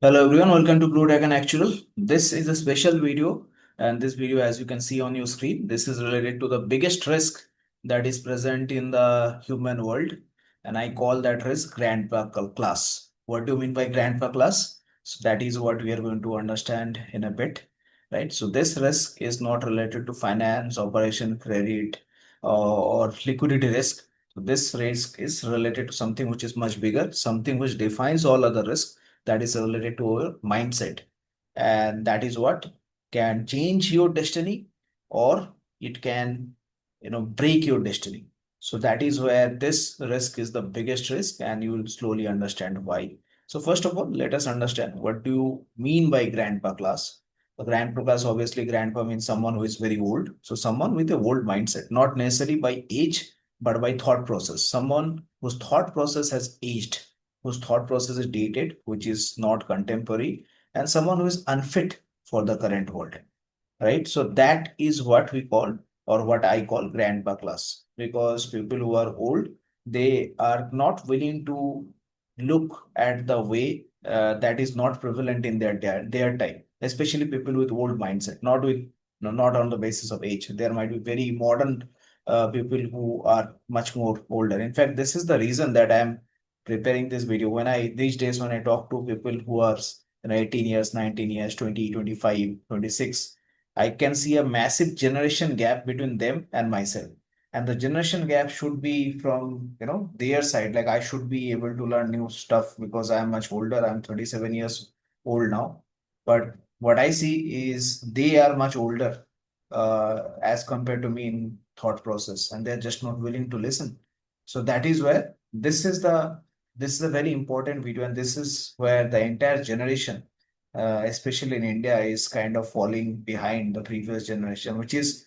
Hello everyone, welcome to Blue Dragon Actual. This is a special video, and this video, as you can see on your screen, this is related to the biggest risk that is present in the human world, and I call that risk grandpa class. What do you mean by grandpa class? So that is what we are going to understand in a bit, right? So this risk is not related to finance, operation, credit, or liquidity risk. So this risk is related to something which is much bigger, something which defines all other risks, that is related to our mindset, and that is what can change your destiny, or it can break your destiny. So that is where this risk is the biggest risk, and you will slowly understand why. So first of all, let us understand what do you mean by grandpa class. The grandpa class, obviously grandpa means someone who is very old, so someone with a old mindset, not necessarily by age but by thought process, someone whose thought process has aged, whose thought process is dated, which is not contemporary, and someone who is unfit for the current world, right? So that is what we call, or what I call, grandpa class, because people who are old, they are not willing to look at the way that is not prevalent in their time, especially people with old mindset, not with no, not on the basis of age. There might be very modern people who are much more older. In fact, this is the reason that I am preparing this video. When I these days when I talk to people who are 18 years, 19 years, 20, 25, 26, I can see a massive generation gap between them and myself. And the generation gap should be from, their side. Like, I should be able to learn new stuff because I am much older. I'm 37 years old now. But what I see is they are much older as compared to me in thought process, and they're just not willing to listen. So that is where this is a very important video, and this is where the entire generation, especially in India, is kind of falling behind the previous generation, which is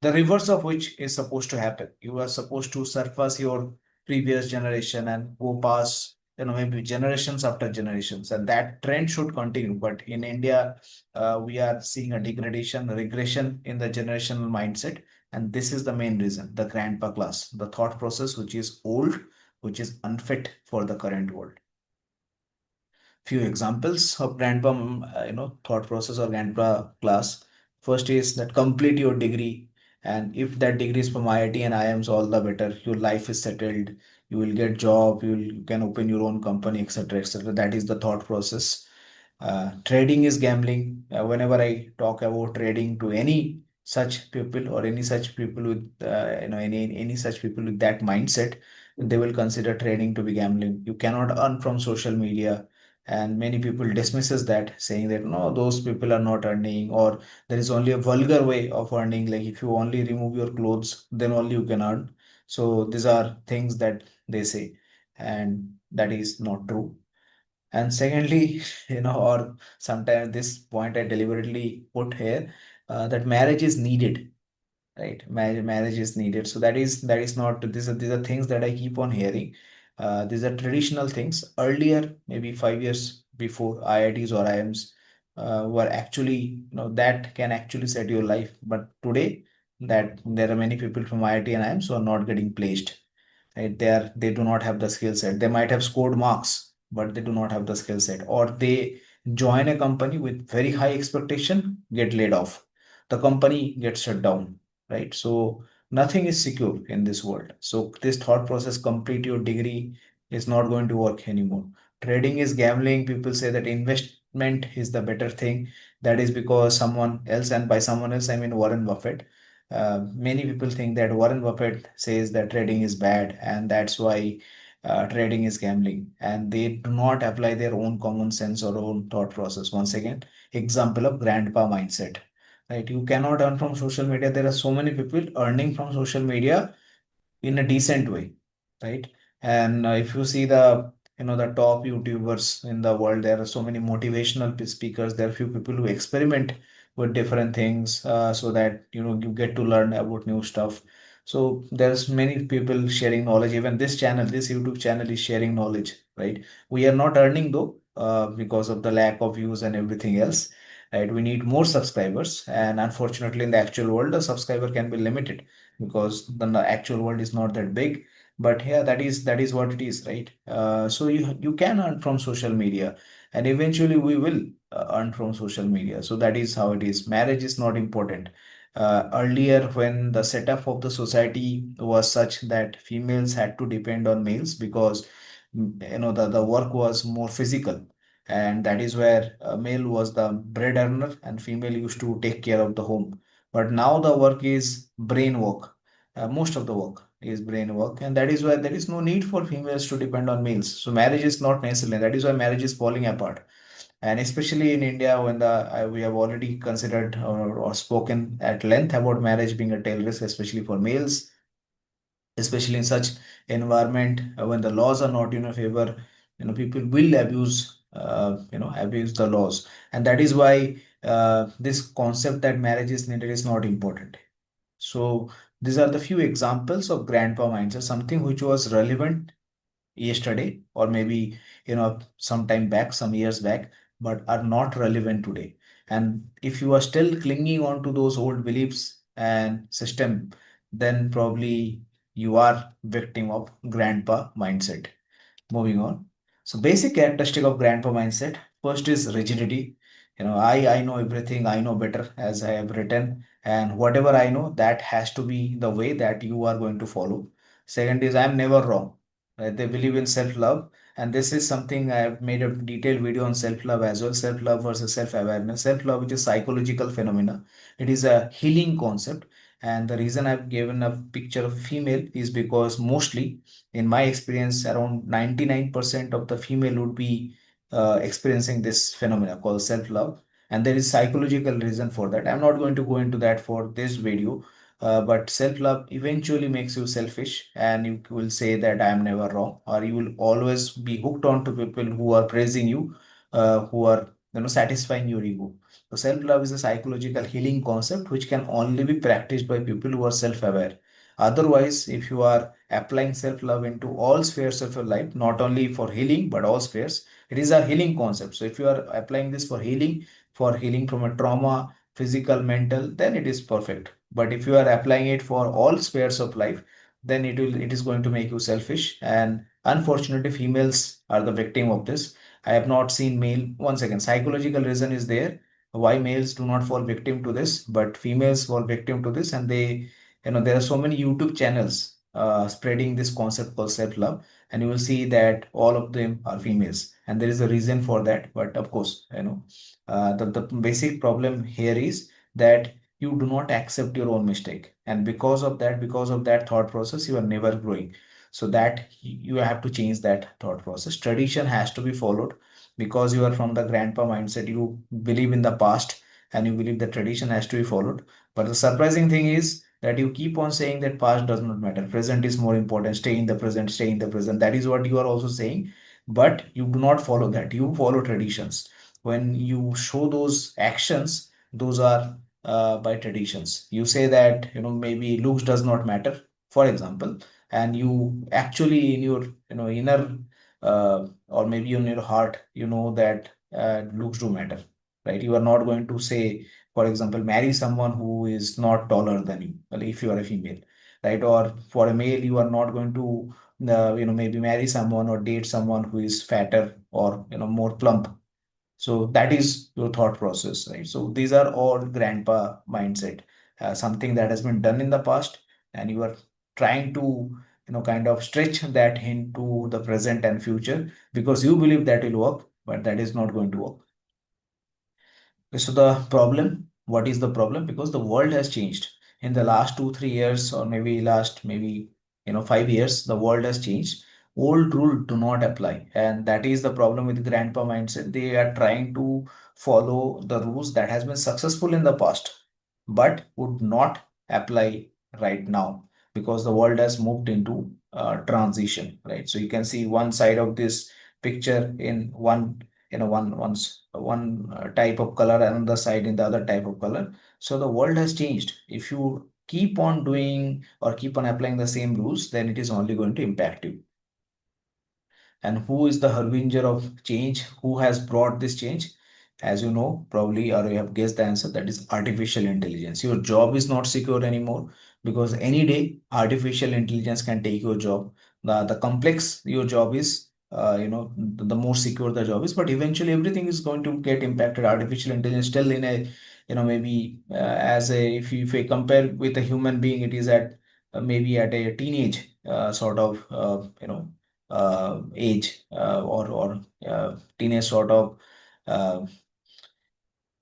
the reverse of which is supposed to happen. You are supposed to surpass your previous generation and go past, maybe generations after generations, and that trend should continue. But in India, we are seeing a degradation, a regression in the generational mindset, and this is the main reason: the grandpa class, the thought process which is old, which is unfit for the current world. Few examples of grandpa thought process or grandpa class. First is that complete your degree, and if that degree is from IIT and IIMs, all the better. Your life is settled, you will get job, you can open your own company, etc., etc. That is the thought process. Trading is gambling. Whenever I talk about trading to any such people, or any such people with any such people with that mindset, they will consider trading to be gambling. You cannot earn from social media, and many people dismisses that, saying that no, those people are not earning, or there is only a vulgar way of earning, like if you only remove your clothes, then only you can earn. So these are things that they say, and that is not true. And secondly, or sometimes this point I deliberately put here, that marriage is needed, right? Marriage is needed. So that is not, these are things that I keep on hearing. These are traditional things. Earlier, maybe 5 years before, IITs or IIMs were actually, that can actually set your life. But today, that there are many people from IIT and IIMs who are not getting placed, right? They do not have the skill set. They might have scored marks, but they do not have the skill set, or they join a company with very high expectation, get laid off, the company gets shut down, right? So nothing is secure in this world. So this thought process, complete your degree, is not going to work anymore. Trading is gambling. People say that investment is the better thing. That is because someone else, and by someone else I mean Warren Buffett. Many people think that Warren Buffett says that trading is bad, and that's why trading is gambling, and they do not apply their own common sense or own thought process. Once again, example of grandpa mindset, right? You cannot earn from social media. There are so many people earning from social media in a decent way, right? And if you see the top YouTubers in the world, there are so many motivational speakers. There are few people who experiment with different things, so that you get to learn about new stuff. So there's many people sharing knowledge. Even this channel, this YouTube channel, is sharing knowledge, right? We are not earning though, because of the lack of views and everything else, right? We need more subscribers, and unfortunately, in the actual world, the subscriber can be limited because the actual world is not that big. But yeah, that is what it is, right? So you can earn from social media, and eventually we will earn from social media. So that is how it is. Marriage is not important. Earlier, when the setup of the society was such that females had to depend on males because the work was more physical, and that is where male was the bread earner and female used to take care of the home. But now the work is brain work. Most of the work is brain work, and that is why there is no need for females to depend on males. So marriage is not necessary. That is why marriage is falling apart. And especially in India, when we have already considered or spoken at length about marriage being a tail risk, especially for males, especially in such environment when the laws are not in your favor, people will abuse the laws, and that is why this concept that marriage is needed is not important. So these are the few examples of grandpa mindset, something which was relevant yesterday or maybe some time back, some years back, but are not relevant today. And if you are still clinging on to those old beliefs and system, then probably you are victim of grandpa mindset. Moving on. So basic characteristic of grandpa mindset. First is rigidity. I know everything. I know better, as I have written, and whatever I know, that has to be the way that you are going to follow. Second is I'm never wrong. Right? They believe in self-love, and this is something I have made a detailed video on self-love as well. Self-love versus self-awareness. Self-love, which is psychological phenomena. It is a healing concept, and the reason I've given a picture of female is because mostly in my experience, around 99% of the female would be experiencing this phenomena called self-love. And there is psychological reason for that. I'm not going to go into that for this video, but self-love eventually makes you selfish, and you will say that I am never wrong, or you will always be hooked on to people who are praising you, who are satisfying your ego. So self-love is a psychological healing concept which can only be practiced by people who are self-aware. Otherwise, if you are applying self-love into all spheres of your life, not only for healing, but all spheres, it is a healing concept. So if you are applying this for healing from a trauma, physical, mental, then it is perfect. But if you are applying it for all spheres of life, then it is going to make you selfish. And unfortunately, females are the victim of this. I have not seen male. Once again, psychological reason is there why males do not fall victim to this, but females fall victim to this, and there are so many YouTube channels spreading this concept called self-love, and you will see that all of them are females, and there is a reason for that. But of course, the basic problem here is that you do not accept your own mistake, and because of that thought process, you are never growing. So that you have to change that thought process. Tradition has to be followed because you are from the grandpa mindset. You believe in the past, and you believe the tradition has to be followed. But the surprising thing is that you keep on saying that past does not matter. Present is more important. Stay in the present, stay in the present. That is what you are also saying. But you do not follow that. You follow traditions. When you show those actions, those are by traditions. You say that, maybe looks does not matter, for example, and you actually in your, inner or maybe in your heart, you know that looks do matter, right? You are not going to say, for example, marry someone who is not taller than you, well, if you are a female, right? Or for a male, you are not going to, maybe marry someone or date someone who is fatter or, more plump. So that is your thought process, right? So these are all grandpa mindset, something that has been done in the past, and you are trying to, kind of stretch that into the present and future because you believe that will work, but that is not going to work. So the problem, what is the problem? Because the world has changed in the last 2, 3 years, or maybe last maybe 5 years. The world has changed. Old rule do not apply, and that is the problem with grandpa mindset. They are trying to follow the rules that has been successful in the past, but would not apply right now because the world has moved into transition, right? So you can see one side of this picture in one type of color, another side in the other type of color. So the world has changed. If you keep on doing or keep on applying the same rules, then it is only going to impact you. And who is the harbinger of change? Who has brought this change? As you know, probably, or you have guessed the answer, that is artificial intelligence. Your job is not secure anymore because any day artificial intelligence can take your job. The complex your job is, the more secure the job is. But eventually everything is going to get impacted. Artificial intelligence still in a, maybe as a, if we compare with a human being, it is at maybe at a teenage sort of age, or teenage sort of uh,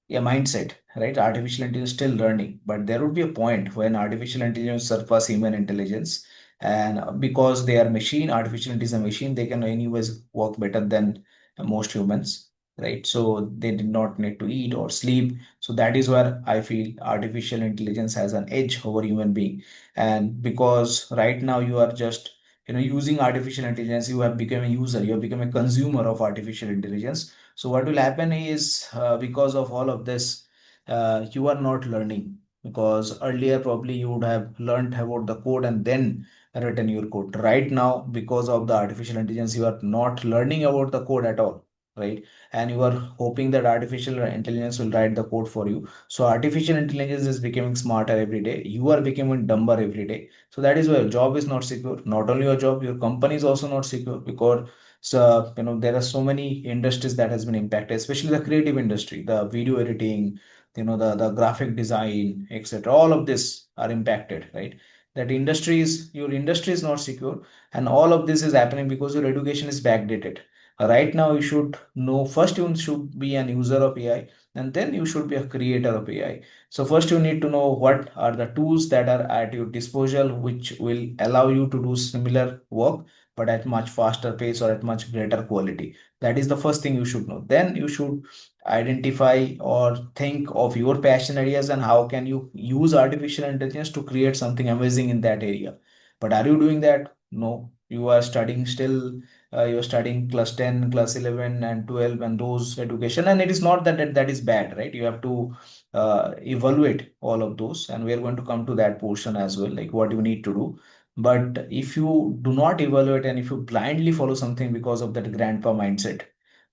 a mindset, right? Artificial intelligence is still learning, but there would be a point when artificial intelligence surpass human intelligence, and because they are machine, artificial intelligence is a machine, they can anyways work better than most humans, right? So they did not need to eat or sleep. So that is where I feel artificial intelligence has an edge over human being. And because right now you are just using artificial intelligence, you have become a user, you have become a consumer of artificial intelligence. So what will happen is, because of all of this, you are not learning, because earlier probably you would have learned about the code and then written your code. Right now, because of the artificial intelligence, you are not learning about the code at all, right? And you are hoping that artificial intelligence will write the code for you. So artificial intelligence is becoming smarter every day. You are becoming dumber every day. So that is why your job is not secure. Not only your job, your company is also not secure, because so, there are so many industries that has been impacted, especially the creative industry, the video editing, the graphic design, etc. All of this are impacted, right? Your industry is not secure, and all of this is happening because your education is backdated. Right now, you should know first you should be an user of AI, and then you should be a creator of AI. So first you need to know what are the tools that are at your disposal, which will allow you to do similar work but at much faster pace or at much greater quality. That is the first thing you should know. Then you should identify or think of your passion areas and how can you use artificial intelligence to create something amazing in that area. But are you doing that? No. You are studying still, you are studying class 10, class 11 and 12 and those education. And it is not that is bad, right? You have to evaluate all of those. And we are going to come to that portion as well, like what you need to do. But if you do not evaluate and if you blindly follow something because of that grandpa mindset,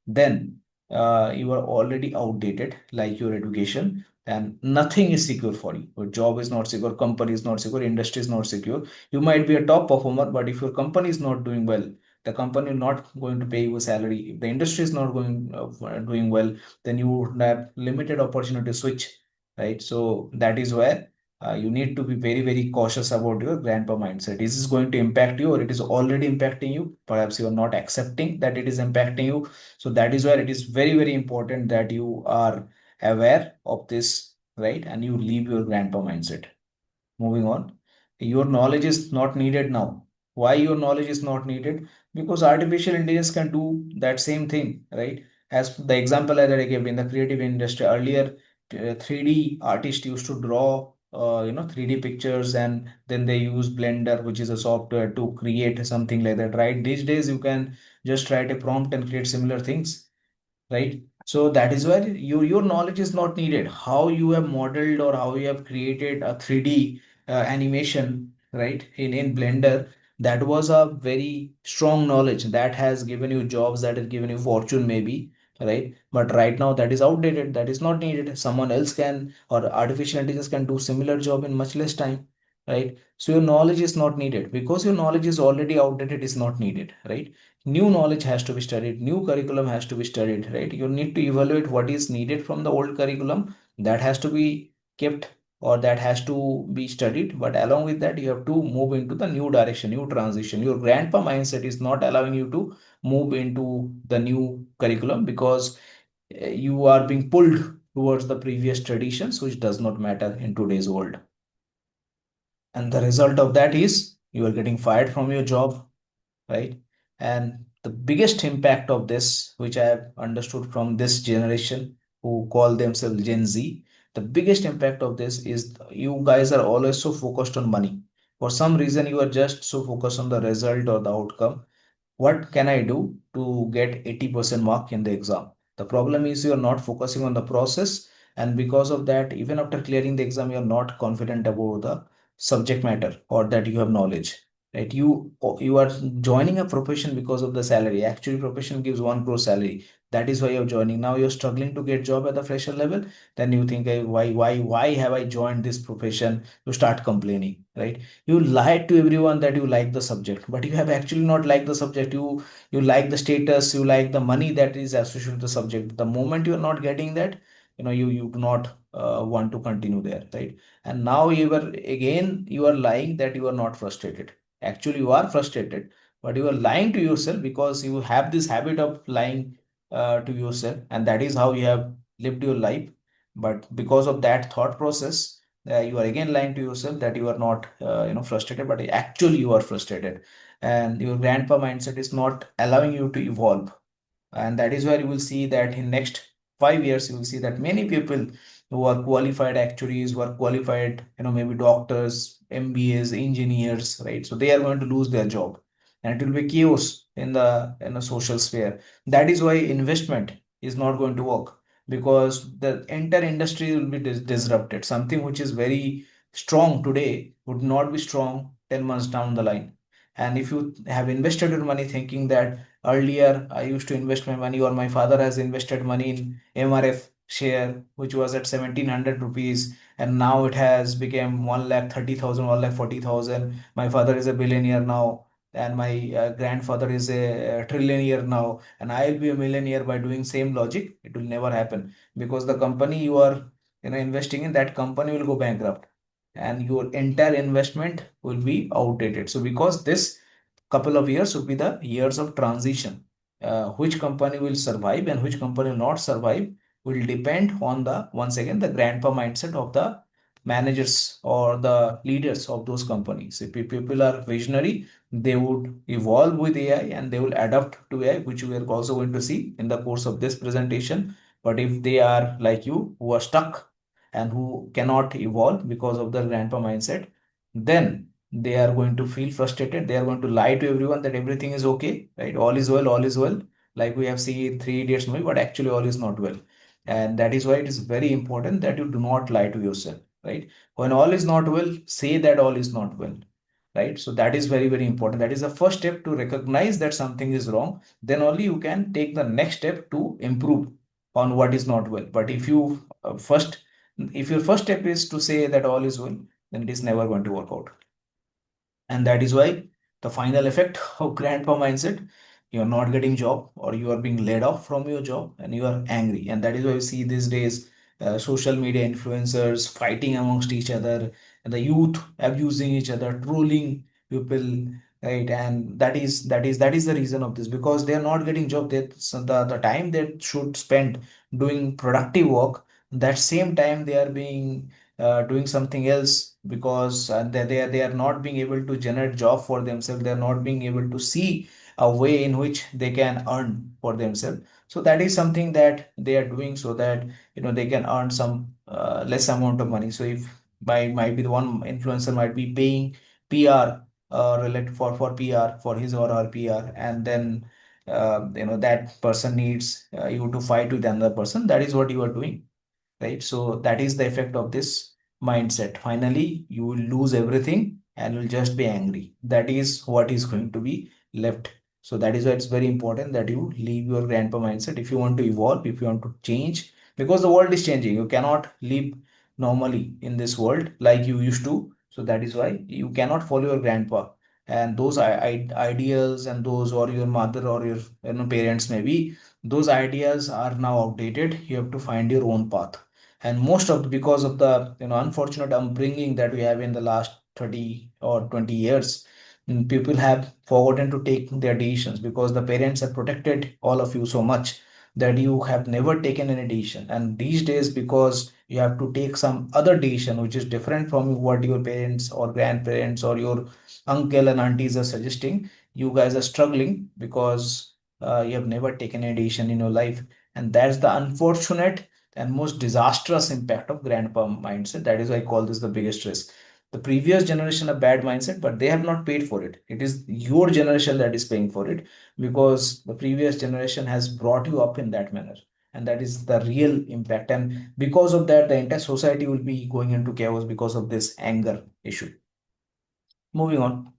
then you are already outdated, like your education, and nothing is secure for you. Your job is not secure, company is not secure, industry is not secure. You might be a top performer, but if your company is not doing well, the company is not going to pay you a salary. If the industry is not doing well, then you would have limited opportunity to switch, right? So that is where you need to be very, very cautious about your grandpa mindset. Is this going to impact you or it is already impacting you? Perhaps you are not accepting that it is impacting you. So that is where it is very, very important that you are aware of this, right? And you leave your grandpa mindset. Moving on, your knowledge is not needed now. Why your knowledge is not needed? Because artificial intelligence can do that same thing, right? As the example that I gave in the creative industry earlier, 3D artists used to draw, 3D pictures, and then they use Blender, which is a software, to create something like that, right? These days, you can just write a prompt and create similar things, right? So that is where your knowledge is not needed. How you have modeled or how you have created a 3D animation, right, in Blender, that was a very strong knowledge that has given you jobs, that has given you fortune maybe, right? But right now that is outdated, that is not needed. Someone else can, or artificial intelligence can do similar job in much less time, right? So your knowledge is not needed because your knowledge is already outdated, is not needed, right? New knowledge has to be studied, new curriculum has to be studied, right? You need to evaluate what is needed from the old curriculum, that has to be kept or that has to be studied, but along with that you have to move into the new direction, new transition. Your grandpa mindset is not allowing you to move into the new curriculum because you are being pulled towards the previous traditions, which does not matter in today's world. And the result of that is you are getting fired from your job, right? And the biggest impact of this, which I have understood from this generation who call themselves Gen Z, the biggest impact of this is you guys are always so focused on money. For some reason, you are just so focused on the result or the outcome. What can I do to get 80% mark in the exam? The problem is you are not focusing on the process, and because of that, even after clearing the exam, you are not confident about the subject matter or that you have knowledge. Right? You are joining a profession because of the salary. Actually, profession gives 1 crore salary. That is why you're joining. Now you're struggling to get job at the fresher level. Then you think, "Hey, why have I joined this profession?" You start complaining, right? You lied to everyone that you like the subject, but you have actually not liked the subject. You like the status, you like the money that is associated with the subject. The moment you are not getting that, you do not want to continue there, right? And now you are lying that you are not frustrated. Actually, you are frustrated, but you are lying to yourself because you have this habit of lying to yourself, and that is how you have lived your life. But because of that thought process, you are again lying to yourself that you are not frustrated, but actually you are frustrated, and your grandpa mindset is not allowing you to evolve. And that is where you will see that in next 5 years you will see that many people who are qualified actuaries, who are qualified, maybe doctors, mbas, engineers, right? So they are going to lose their job, and it will be chaos in the social sphere. That is why investment is not going to work, because the entire industry will be disrupted. Something which is very strong today would not be strong 10 months down the line. And if you have invested your money thinking that earlier, I used to invest my money, or my father has invested money in MRF share, which was at 1700 rupees, and now it has become 1,30,000, 1,40,000. My father is a billionaire now, and my grandfather is a trillionaire now, and I'll be a millionaire by doing same logic. It will never happen, because the company you are investing in, that company will go bankrupt, and your entire investment will be outdated. So because this couple of years would be the years of transition. Which company will survive and which company will not survive will depend on the, once again, the grandpa mindset of the managers or the leaders of those companies. If people are visionary, they would evolve with AI and they will adapt to AI, which we are also going to see in the course of this presentation. But if they are like you, who are stuck and who cannot evolve because of their grandpa mindset, then they are going to feel frustrated. They are going to lie to everyone that everything is okay, right? All is well, all is well. Like we have seen Three Idiots movie, but actually all is not well. And that is why it is very important that you do not lie to yourself, right? When all is not well, say that all is not well, right? So that is very, very important. That is the first step to recognize that something is wrong. Then only you can take the next step to improve on what is not well. But if your first step is to say that all is well, then it is never going to work out. And that is why the final effect of grandpa mindset, you are not getting job, or you are being laid off from your job, and you are angry. And that is why we see these days social media influencers fighting amongst each other, and the youth abusing each other, trolling people, right? And that is the reason of this, because they are not getting job. So the time they should spend doing productive work, that same time they are being doing something else, because they are not being able to generate job for themselves. They are not being able to see a way in which they can earn for themselves. So that is something that they are doing, so that they can earn some less amount of money. So if might be the one influencer might be paying PR, related for PR, for his or her PR, and then that person needs you to fight with another person. That is what you are doing, right? So that is the effect of this mindset. Finally, you will lose everything and will just be angry. That is what is going to be left. So that is why it's very important that you leave your grandpa mindset if you want to evolve, if you want to change, because the world is changing. You cannot live normally in this world like you used to. So that is why you cannot follow your grandpa. And those ideals, and those, or your mother or your parents maybe, those ideas are now outdated. You have to find your own path. And most of because of the unfortunate upbringing that we have in the last 30 or 20 years, people have forgotten to take their decisions, because the parents have protected all of you so much that you have never taken any decision. And these days, because you have to take some other decision which is different from what your parents or grandparents or your uncle and aunties are suggesting, you guys are struggling because you have never taken any decision in your life. And that's the unfortunate and most disastrous impact of grandpa mindset. That is why I call this the biggest risk. The previous generation have bad mindset, but they have not paid for it. It is your generation that is paying for it, because the previous generation has brought you up in that manner. And that is the real impact. And because of that, the entire society will be going into chaos because of this anger issue. Moving on.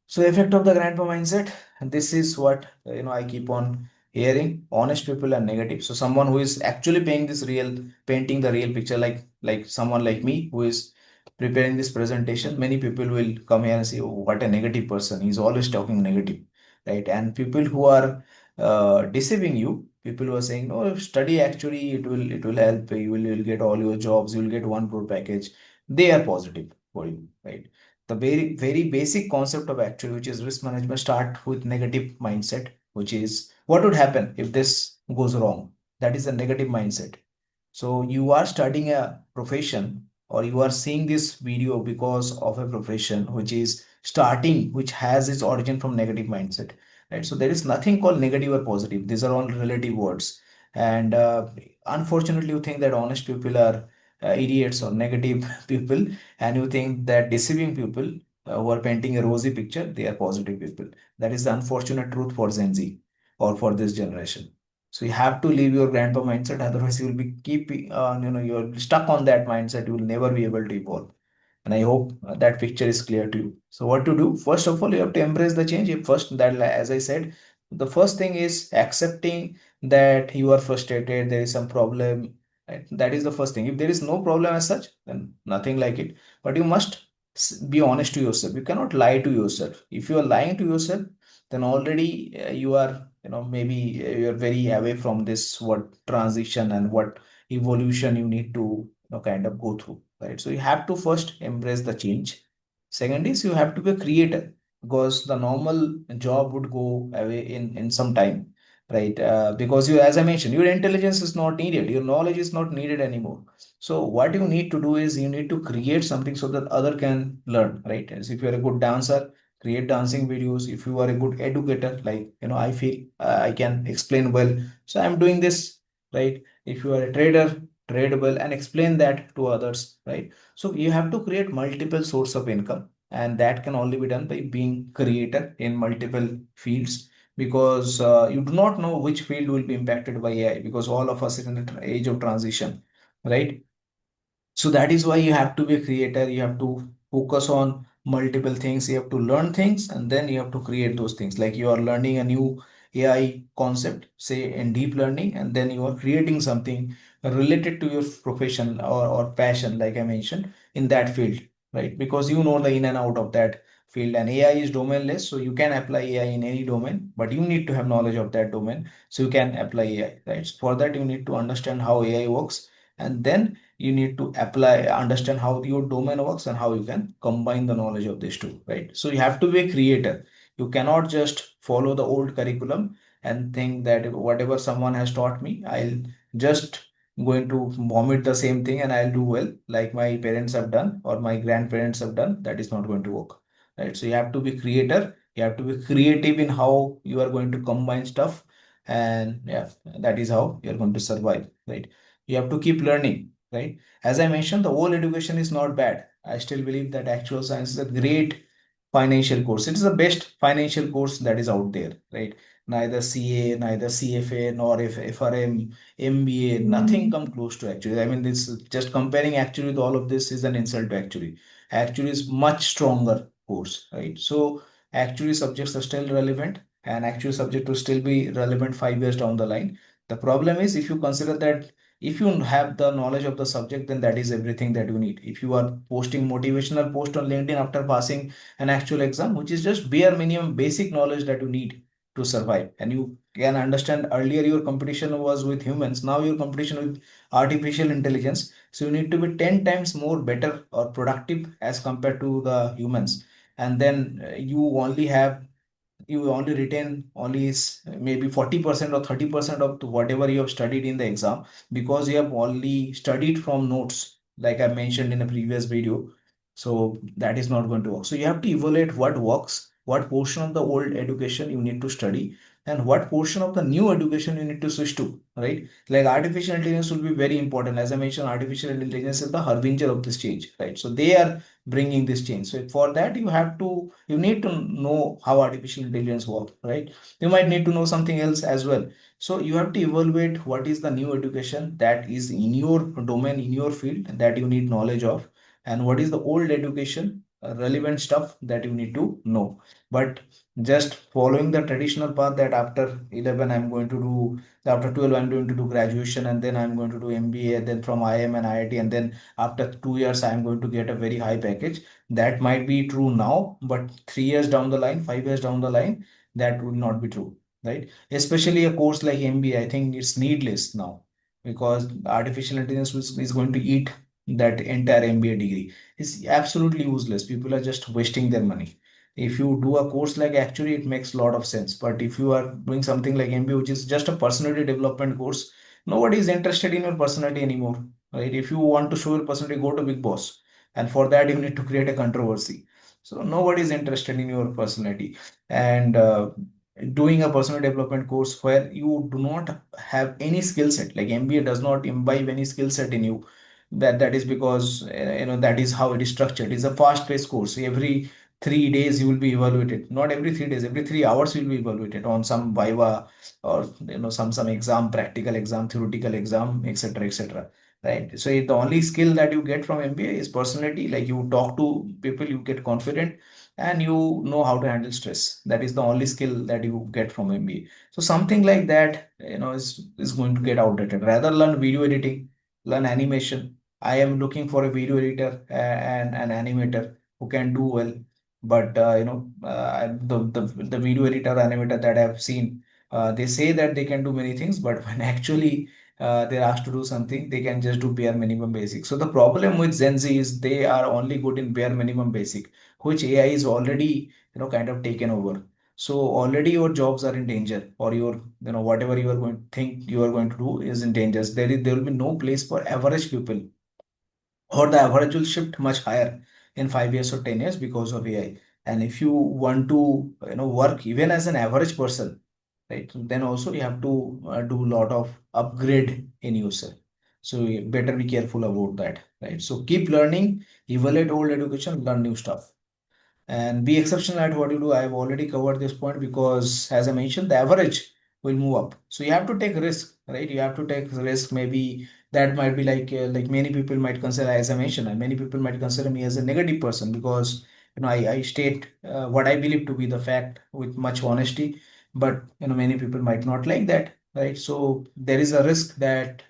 So effect of the grandpa mindset, and this is what I keep on hearing honest people are negative. So someone who is actually painting the real picture, like someone like me who is preparing this presentation, many people will come here and say, oh, what a negative person. He's always talking negative, right? And people who are deceiving you, people who are saying, no, study actually, it will help. You will get all your jobs, you will get 1 crore package. They are positive for you, right? The very basic concept of actually, which is risk management, start with negative mindset, which is what would happen if this goes wrong. That is a negative mindset. So you are studying a profession, or you are seeing this video because of a profession which is starting, which has its origin from negative mindset, right? So there is nothing called negative or positive. These are all relative words. And unfortunately, you think that honest people are idiots or negative people, and you think that deceiving people who are painting a rosy picture, they are positive people. That is the unfortunate truth for Gen Z or for this generation. So you have to leave your grandpa mindset, otherwise you will be you're stuck on that mindset. You will never be able to evolve. And I hope that picture is clear to you. So what to do? First of all, you have to embrace the change. First, that as I said, the first thing is accepting that you are frustrated. There is some problem. Right? That is the first thing. If there is no problem as such, then nothing like it. But you must be honest to yourself. You cannot lie to yourself. If you are lying to yourself, then already you are, maybe you are very away from this what transition and what evolution you need to kind of go through, right? So you have to first embrace the change. Second is you have to be a creator, because the normal job would go away in some time, right? Because you, as I mentioned, your intelligence is not needed, your knowledge is not needed anymore. So what you need to do is you need to create something so that other can learn, right? As if you're a good dancer, create dancing videos. If you are a good educator, like I feel I can explain well, so I'm doing this, right? If you are a trader, trade well and explain that to others, right? So you have to create multiple source of income, and that can only be done by being creator in multiple fields, because you do not know which field will be impacted by AI, because all of us are in the age of transition, right? So that is why you have to be a creator. You have to focus on multiple things. You have to learn things, and then you have to create those things. Like you are learning a new AI concept, say in deep learning, and then you are creating something related to your profession or passion, like I mentioned, in that field, right? Because you know the in and out of that field, and AI is domainless, so you can apply AI in any domain, but you need to have knowledge of that domain so you can apply AI, right? So for that, you need to understand how AI works, and then you need to understand how your domain works and how you can combine the knowledge of these two, right? So you have to be a creator. You cannot just follow the old curriculum and think that whatever someone has taught me, I'll just going to vomit the same thing and I'll do well like my parents have done or my grandparents have done. That is not going to work, right? So you have to be creator. You have to be creative in how you are going to combine stuff, and yeah, that is how you're going to survive, right? You have to keep learning, right? As I mentioned, the whole education is not bad. I still believe that actual science is a great financial course. It is the best financial course that is out there, right? Neither CA, neither CFA, nor if FRM, MBA, nothing come close to actually. I mean, this just comparing actually with all of this is an insult to actually. Actually is much stronger course, right? So actually subjects are still relevant, and actual subject will still be relevant 5 years down the line. The problem is if you consider that if you have the knowledge of the subject, then that is everything that you need. If you are posting motivational post on LinkedIn after passing an actual exam, which is just bare minimum basic knowledge that you need to survive, and you can understand earlier your competition was with humans, now your competition with artificial intelligence, so you need to be 10 times more better or productive as compared to the humans. And then you only retain only maybe 40% or 30% of whatever you have studied in the exam, because you have only studied from notes, like I mentioned in a previous video. So that is not going to work. So you have to evaluate what works, what portion of the old education you need to study, and what portion of the new education you need to switch to, right? Like artificial intelligence will be very important. As I mentioned, artificial intelligence is the harbinger of this change, right? So they are bringing this change. So for that, you need to know how artificial intelligence works, right? You might need to know something else as well. So you have to evaluate what is the new education that is in your domain, in your field, that you need knowledge of, and what is the old education relevant stuff that you need to know. But just following the traditional path that after 11 I'm going to do, after 12 I'm going to do graduation, and then I'm going to do MBA, then from IIM and IIT, and then after 2 years I'm going to get a very high package. That might be true now, but 3 years down the line, 5 years down the line, that would not be true, right? Especially a course like MBA, I think it's needless now, because artificial intelligence is going to eat that entire MBA degree. It's absolutely useless. People are just wasting their money. If you do a course like Actuary, it makes a lot of sense. But if you are doing something like MBA, which is just a personality development course, nobody is interested in your personality anymore, right? If you want to show your personality, go to Big Boss, and for that you need to create a controversy. So nobody is interested in your personality, and doing a personal development course where you do not have any skill set, like MBA does not imbibe any skill set in you. That is because that is how it is structured. It's a fast paced course. Every 3 days you will be evaluated. Not every 3 days, every 3 hours you will be evaluated on some viva, or some exam, practical exam, theoretical exam, etc., etc., right? So the only skill that you get from MBA is personality. Like, you talk to people, you get confident, and you know how to handle stress. That is the only skill that you get from MBA. So something like that is going to get outdated. Rather learn video editing, learn animation. I am looking for a video editor and an animator who can do well. But the video editor animator that I've seen, they say that they can do many things, but when actually they're asked to do something, they can just do bare minimum basic. So the problem with Gen Z is they are only good in bare minimum basic, which AI is already kind of taken over. So already your jobs are in danger, or your whatever you are going to think you are going to do is in danger. There will be no place for average people, or the average will shift much higher in 5 years or 10 years because of AI. And if you want to work even as an average person, right, then also you have to do a lot of upgrade in yourself. So you better be careful about that, right? So keep learning, evaluate old education, learn new stuff, and be exceptional at what you do. I've already covered this point because, as I mentioned, the average will move up. So you have to take risk, right? You have to take risk. Maybe that might be like many people might consider, as I mentioned, and many people might consider me as a negative person because I state what I believe to be the fact with much honesty. But many people might not like that, right? So there is a risk that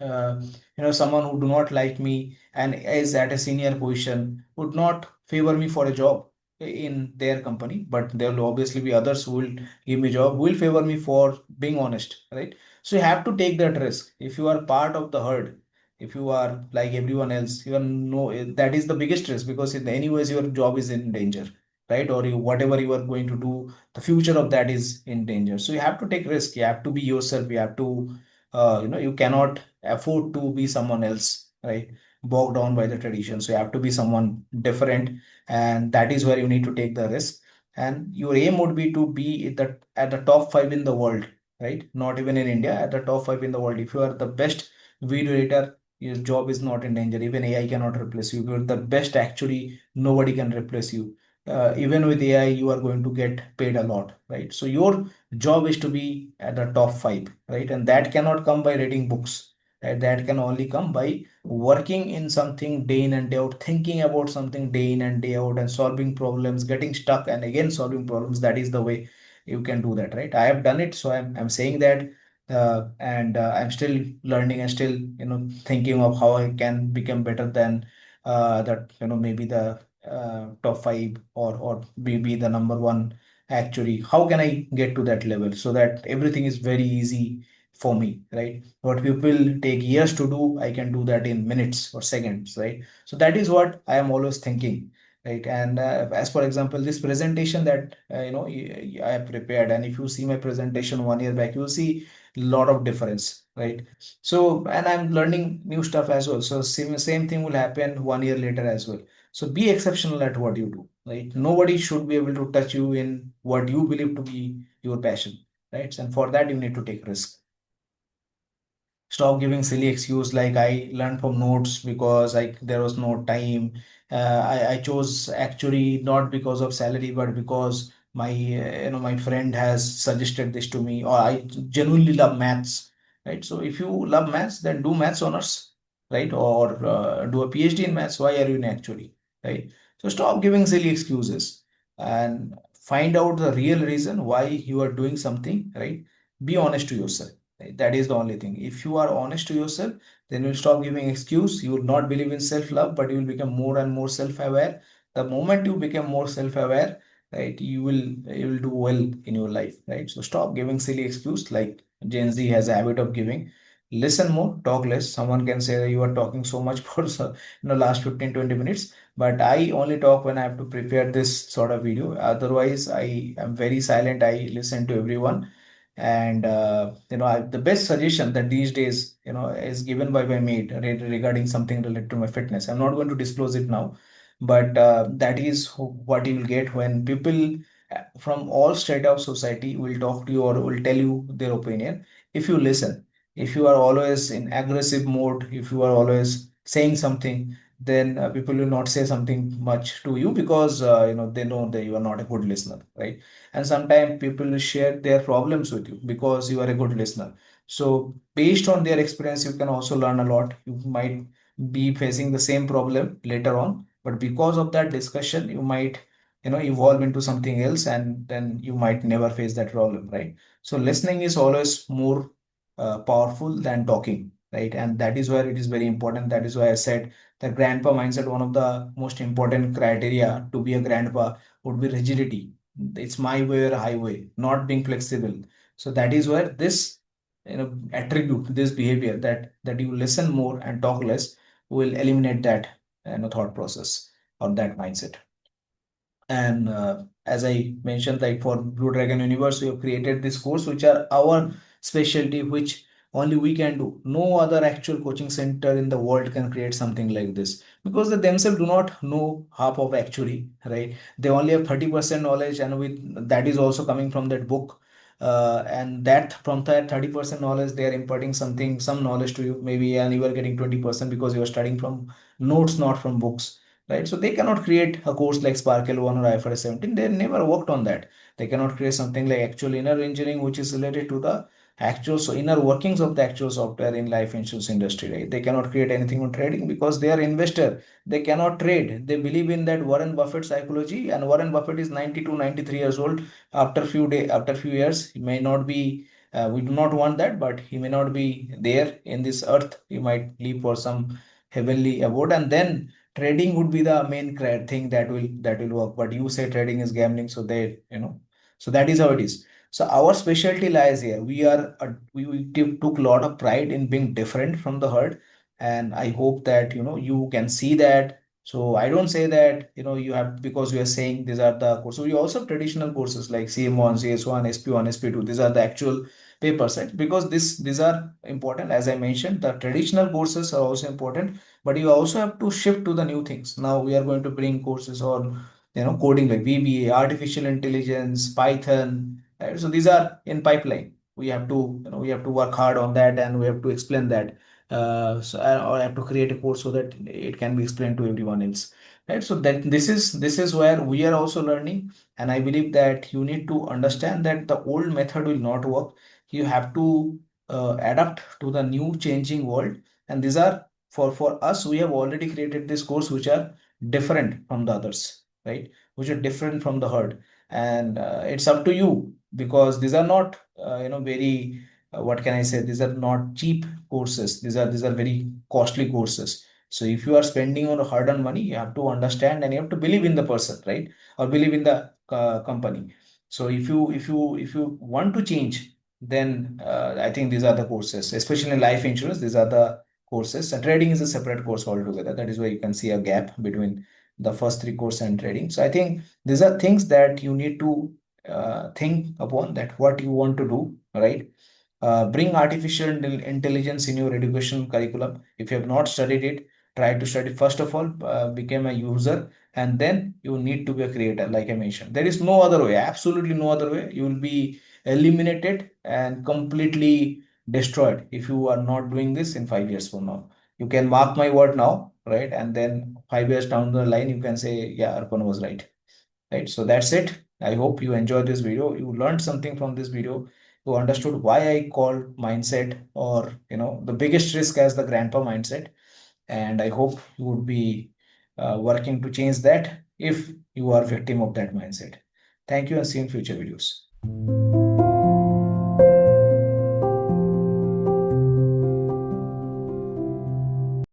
someone who do not like me and is at a senior position would not favor me for a job in their company, but there will obviously be others who will give me job, who will favor me for being honest, right? So you have to take that risk. If you are part of the herd, if you are like everyone else, you are no, that is the biggest risk, because in anyways your job is in danger, right? Or whatever you are going to do, the future of that is in danger. So you have to take risk. You have to be yourself. You have to you cannot afford to be someone else, right? Bogged down by the tradition. So you have to be someone different, and that is where you need to take the risk. And your aim would be to be at the top five in the world, right? Not even in India, at the top five in the world. If you are the best video editor, your job is not in danger. Even AI cannot replace you. If you're the best, actually nobody can replace you. Even with AI, you are going to get paid a lot, right? So your job is to be at the top five, right? And that cannot come by reading books, right? That can only come by working in something day in and day out, thinking about something day in and day out, and solving problems, getting stuck and again solving problems. That is the way you can do that, right? I have done it, so I'm saying that, and I'm still learning and still thinking of how I can become better than that. Maybe the top five, or maybe the number one. Actually, how can I get to that level so that everything is very easy for me, right? What people take years to do, I can do that in minutes or seconds, right? So that is what I am always thinking, right? And as for example, this presentation that I have prepared, and if you see my presentation 1 year back, you will see a lot of difference, right? So, and I'm learning new stuff as well. So same thing will happen 1 year later as well. So be exceptional at what you do, right? Nobody should be able to touch you in what you believe to be your passion, right? And for that, you need to take risks. Stop giving silly excuse like I learned from notes because there was no time. I chose actually not because of salary, but because my my friend has suggested this to me, or I genuinely love maths, right? So if you love maths, then do maths honors, right? Or do a PhD in maths. Why are you in actually, right? So stop giving silly excuses and find out the real reason why you are doing something, right? Be honest to yourself. Right? That is the only thing. If you are honest to yourself, then you'll stop giving excuse. You will not believe in self-love, but you will become more and more self-aware. The moment you become more self-aware, right, you will do well in your life, right? So stop giving silly excuse like Gen Z has a habit of giving. Listen more, talk less. Someone can say that you are talking so much for last 15-20 minutes, but I only talk when I have to prepare this sort of video. Otherwise, I am very silent. I listen to everyone. And the best suggestion that these days, is given by my mate regarding something related to my fitness. I'm not going to disclose it now, but that is what you will get when people from all strata of society will talk to you or will tell you their opinion. If you listen, if you are always in aggressive mode, if you are always saying something, then people will not say something much to you because they know that you are not a good listener, right? And sometimes people will share their problems with you because you are a good listener. So based on their experience, you can also learn a lot. You might be facing the same problem later on, but because of that discussion, you might evolve into something else, and then you might never face that problem, right? So listening is always more powerful than talking, right? And that is where it is very important. That is why I said the grandpa mindset, one of the most important criteria to be a grandpa would be rigidity. It's my way or highway, not being flexible. So that is where this attribute, this behavior, that you listen more and talk less, will eliminate that thought process or that mindset. And as I mentioned, like for Blue Dragon Universe, we have created this course, which are our specialty, which only we can do. No other actual coaching center in the world can create something like this because they themselves do not know half of actually, right? They only have 30% knowledge, and with that is also coming from that book. And that from that 30% knowledge, they are imparting some knowledge to you, maybe, and you are getting 20% because you are studying from notes, not from books, right? So they cannot create a course like Sparkle 1 or IFRS 17. They never worked on that. They cannot create something like actual inner engineering, which is related to the actual so inner workings of the actual software in life insurance industry, right? They cannot create anything on trading because they are investor. They cannot trade. They believe in that Warren Buffett psychology, and Warren Buffett is 92, 93 years old. After few years, he may not be. We do not want that, but he may not be there in this earth. He might leave for some heavenly abode, and then trading would be the main thing that will work. But you say trading is gambling, so so that is how it is. So our specialty lies here. We took a lot of pride in being different from the herd, and I hope that you can see that. So I don't say that you have, because we are saying these are the courses. So we also have traditional courses like CM1, CS1, SP1, SP2. These are the actual papers, right? Because these are important. As I mentioned, the traditional courses are also important, but you also have to shift to the new things. Now we are going to bring courses on coding like VBA, artificial intelligence, Python, right? So these are in pipeline. We have to work hard on that, and we have to explain that. Or I have to create a course so that it can be explained to everyone else, right? So that this is where we are also learning, and I believe that you need to understand that the old method will not work. You have to adapt to the new changing world, and these are for us. We have already created this course which are different from the others, right? Which are different from the herd, and it's up to you, because these are not very what can I say, these are not cheap courses. These are very costly courses. So if you are spending on a hard earned money, you have to understand and you have to believe in the person, right? Or believe in the company. So if you want to change, then I think these are the courses, especially in life insurance. These are the courses. And trading is a separate course altogether. That is why you can see a gap between the first three courses and trading. So I think these are things that you need to think upon, that what you want to do, right? Bring artificial intelligence in your education curriculum. If you have not studied it, try to study. First of all, become a user, and then you need to be a creator. Like I mentioned, there is no other way, absolutely no other way. You will be eliminated and completely destroyed if you are not doing this in 5 years from now. You can mark my word now, right? And then 5 years down the line, you can say, yeah, Arpan was right. Right? So that's it. I hope you enjoyed this video. You learned something from this video. You understood why I call mindset, or the biggest risk as the grandpa mindset. And I hope you would be working to change that if you are victim of that mindset. Thank you and see you in future videos.